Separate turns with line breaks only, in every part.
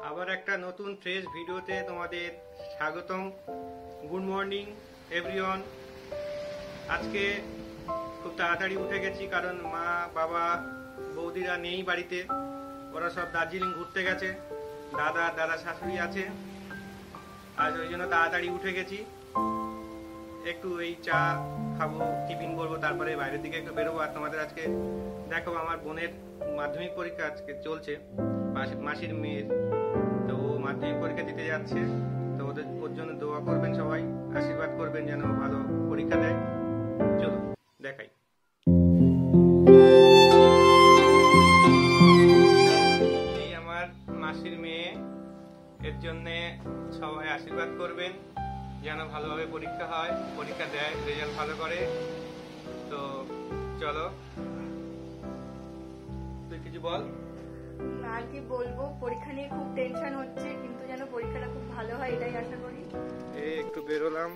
আবার একটা নতুন ফ্রেশ ভিডিওতে তোমাদের স্বাগতম। Good morning everyone. আজকে খুব তাড়াতাড়ি উঠে গেছি, কারণ মা বাবা বৌদিরা নেই বাড়িতে, ওরা সব দার্জিলিং ঘুরতে গেছে। দাদা শাশুড়ি আছে, আজ ওই জন্য তাড়াতাড়ি উঠে গেছি। একটু এই চা খাবো, টিফিন করবো, তারপরে বাইরের দিকে একটু বেরোবো। আর তোমাদের আজকে দেখো, আমার বোনের মাধ্যমিক পরীক্ষা আজকে চলছে, মাসির মেয়ের। তো ও মাধ্যমিক পরীক্ষা দিতে যাচ্ছে, তো ওর জন্য দোয়া করবেন সবাই, আশীর্বাদ করবেন যেন ভালো পরীক্ষা দেয়। চলো দেখাই। এই আমার মাসির মেয়ে, এর জন্যে সবাই আশীর্বাদ করবেন যেন ভালোভাবে পরীক্ষা হয়, পরীক্ষা দেয়, রেজাল্ট ভালো করে। তো চলো, তুই কিছু বল।
আর কি বলবো, পরীক্ষা নিয়ে খুব টেনশন হচ্ছে, কিন্তু যেন পরীক্ষাটা খুব ভালো হয় এটাই আশা করি।
একটু বেরোলাম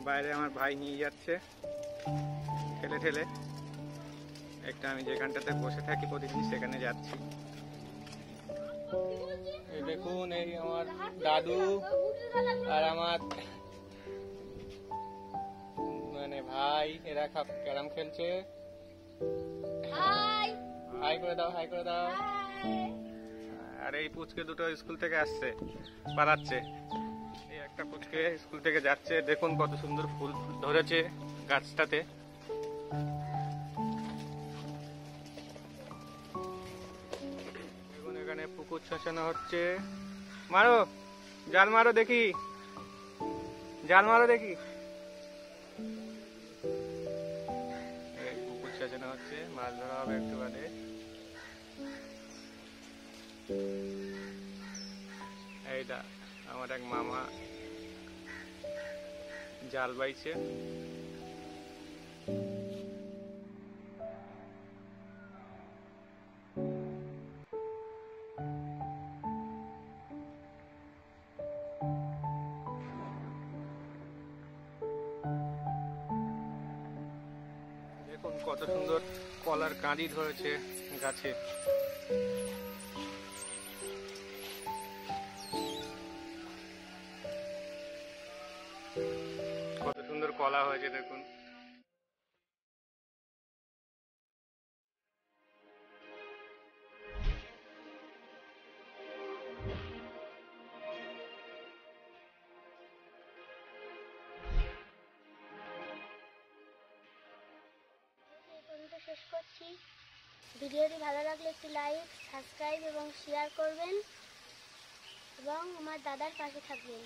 বাইরে, আমার ভাই নিয়ে যাচ্ছে ঠেলে ঠেলে। একটা আমি যেখানটাতে বসে থাকি প্রতিদিন সেখানে যাচ্ছি। এই দেখুন, এই আমার দাদু আর আমার ভাই, এরা ক্যারাম খেলছে। হাই করে দাও, হাই করে দাও। আর এই পুচকে দুটো স্কুল থেকে আসছে, পালাচ্ছে। এই একটা পুচকে স্কুল থেকে যাচ্ছে, দেখুন কত সুন্দর ফুল ধরেছে গাছটাতে। দেখুন এখানে পুকুর ছাসানো হচ্ছে। মারো, জাল মারো দেখি, জাল মারো দেখি। পুকুর ছাসানো হচ্ছে, মাছ ধরা হবে একটু বাদে। এইটা আমার এক মামা জাল বাইছে। দেখুন কত সুন্দর কলার কাঁদি ধরেছে গাছে। কত সুন্দর কলা হয়েছে দেখুন।
শেষ করছি। ভিডিওটি ভালো লাগলে একটি লাইক, সাবস্ক্রাইব এবং শেয়ার করবেন এবং আমার দাদার পাশে থাকবেন।